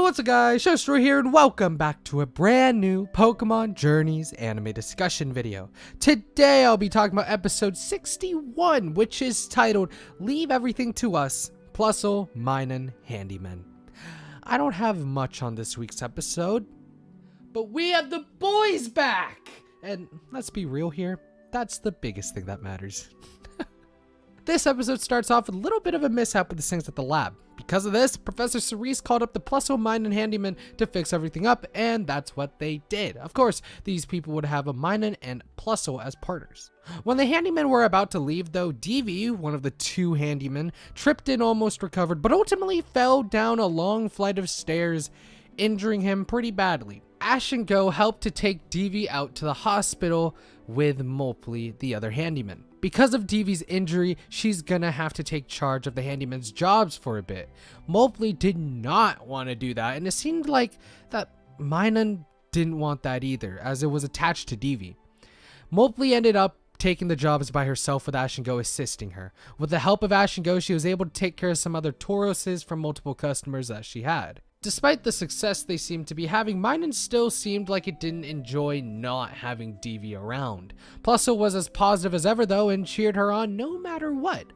What's up guys, ShinyHunterDestroyer here and welcome back to a brand new Pokemon Journeys anime discussion video. Today I'll be talking about episode 61, which is titled Leave Everything to Us, Plusle, Minun, Handymen. I don't have much on this week's episode, but we have the boys back! And let's be real here, that's the biggest thing that matters. This episode starts off with a little bit of a mishap with the things at the lab. Because of this, Professor Cerise called up the Plusle, Minun, Handymen to fix everything up, and that's what they did. Of course, these people would have a Minun and Plusle as partners. When the Handymen were about to leave though, Devi, one of the two Handymen, tripped and almost recovered, but ultimately fell down a long flight of stairs, injuring him pretty badly. Ash and Go helped to take Devi out to the hospital with Plusle, the other Handyman. Because of Devi's injury, she's gonna have to take charge of the Handyman's jobs for a bit. Plusle did not want to do that, and it seemed like that Minun didn't want that either, as it was attached to Devi. Plusle ended up taking the jobs by herself with Ash and Go assisting her. With the help of Ash and Go, she was able to take care of some other Tauroses from multiple customers that she had. Despite the success they seemed to be having, Minun still seemed like it didn't enjoy not having Devi around. Plusle was as positive as ever though and cheered her on no matter what.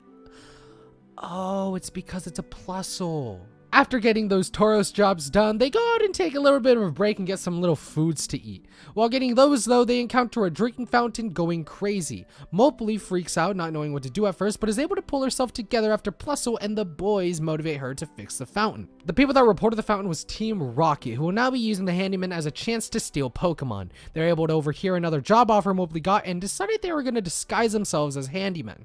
Oh, it's because it's a Plusle. After getting those Tauros jobs done, they go out and take a little bit of a break and get some little foods to eat. While getting those though, they encounter a drinking fountain going crazy. Plusle freaks out, not knowing what to do at first, but is able to pull herself together after Plusle and the boys motivate her to fix the fountain. The people that reported the fountain was Team Rocket, who will now be using the Handyman as a chance to steal Pokemon. They're able to overhear another job offer Plusle got and decided they were going to disguise themselves as Handymen.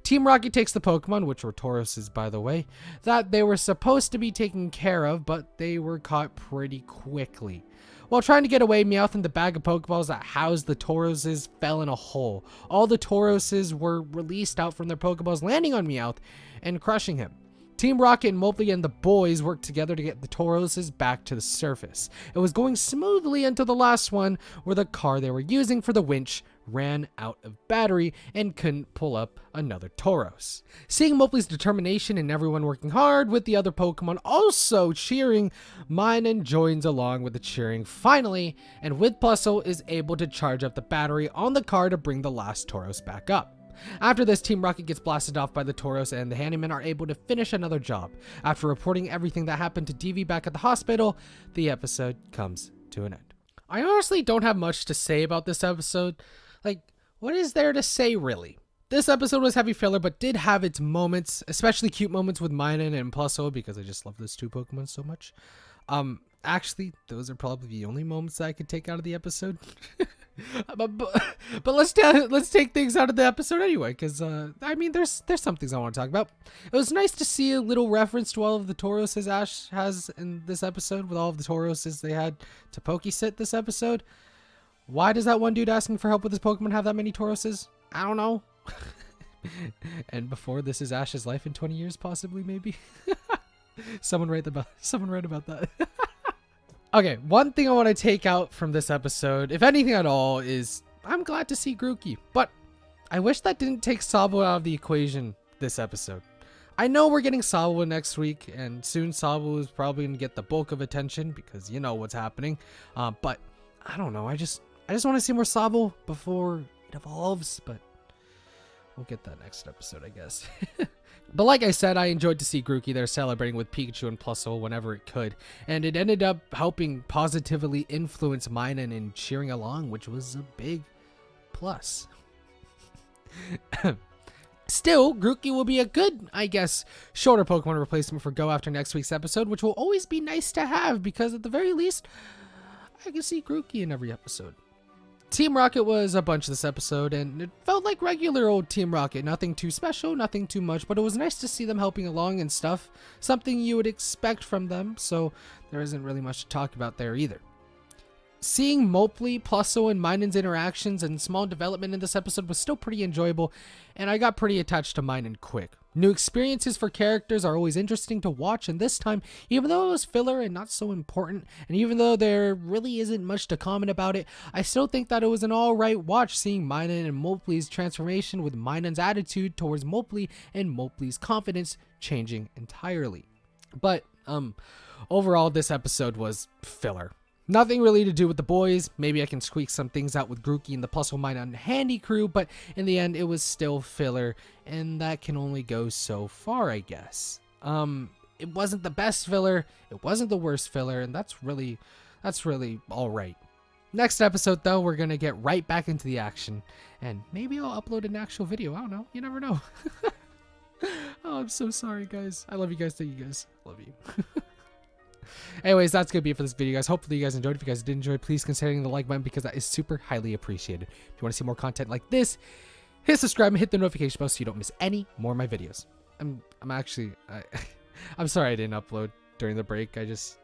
Team Rocket takes the Pokemon, which were Tauroses by the way, that they were supposed to be taken care of, but they were caught pretty quickly. While trying to get away, Meowth and the bag of Pokeballs that housed the Tauroses fell in a hole. All the Tauroses were released out from their Pokeballs, landing on Meowth and crushing him. Team Rocket and Plusle and the boys worked together to get the Tauroses back to the surface. It was going smoothly until the last one, where the car they were using for the winch ran out of battery and couldn't pull up another Tauros. Seeing Plusle's determination and everyone working hard with the other Pokemon also cheering, Minun joins along with the cheering finally, and with Plusle is able to charge up the battery on the car to bring the last Tauros back up. After this, Team Rocket gets blasted off by the Tauros and the Handymen are able to finish another job. After reporting everything that happened to Devi back at the hospital, the episode comes to an end. I honestly don't have much to say about this episode. Like, what is there to say really? This episode was heavy filler, but did have its moments, especially cute moments with Minun and Plusle, because I just love those two Pokemon so much. Actually, those are probably the only moments that I could take out of the episode. but let's take things out of the episode anyway, because I mean, there's some things I want to talk about. It was nice to see a little reference to all of the Tauroses Ash has in this episode, with all of the Tauroses they had to Pokesit this episode. Why does that one dude asking for help with his Pokemon have that many Tauroses? I don't know. And before, this is Ash's life in 20 years, possibly, maybe. Someone read about that. Okay, one thing I want to take out from this episode, if anything at all, is I'm glad to see Grookey, but I wish that didn't take Sabo out of the equation this episode. I know we're getting Sabo next week, and soon Sabo is probably going to get the bulk of attention because you know what's happening. But I don't know. I just want to see more Sabo before it evolves, but we'll get that next episode, I guess. But like I said, I enjoyed to see Grookey there celebrating with Pikachu and Plusle whenever it could, and it ended up helping positively influence Minun in cheering along, which was a big plus. Still, Grookey will be a good, I guess, shorter Pokemon replacement for Go after next week's episode, which will always be nice to have, because at the very least, I can see Grookey in every episode. Team Rocket was a bunch this episode, and it felt like regular old Team Rocket. Nothing too special, nothing too much, but it was nice to see them helping along and stuff. Something you would expect from them, so there isn't really much to talk about there either. Seeing Plusle, Plusle, and Minun's interactions and small development in this episode was still pretty enjoyable, and I got pretty attached to Minun quick. New experiences for characters are always interesting to watch, and this time, even though it was filler and not so important, and even though there really isn't much to comment about it, I still think that it was an alright watch seeing Minun and Plusle's transformation, with Minun's attitude towards Plusle and Plusle's confidence changing entirely. But overall, this episode was filler. Nothing really to do with the boys. Maybe I can squeak some things out with Grookey and the Plusle Minun Handy crew, but in the end, it was still filler, and that can only go so far, I guess. It wasn't the best filler, it wasn't the worst filler, and that's really all right. Next episode, though, we're gonna get right back into the action, and maybe I'll upload an actual video. I don't know. You never know. Oh, I'm so sorry, guys. I love you guys. Thank you, guys. Love you. Anyways, that's gonna be it for this video, guys. Hopefully you guys enjoyed. If you guys did enjoy, please consider hitting the like button because that is super highly appreciated. If you want to see more content like this, hit subscribe and hit the notification bell so you don't miss any more of my videos. I'm actually I'm sorry I didn't upload during the break. I just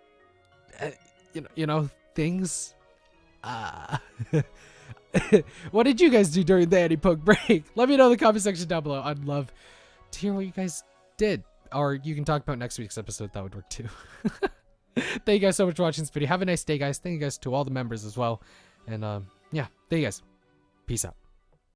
you know things. What did you guys do during the anti-poke break? Let me know in the comment section down below. I'd love to hear what you guys did, or you can talk about next week's episode. That would work too. Thank you guys so much for watching this video. Have a nice day, guys. Thank you guys to all the members as well. And yeah, thank you guys. Peace out.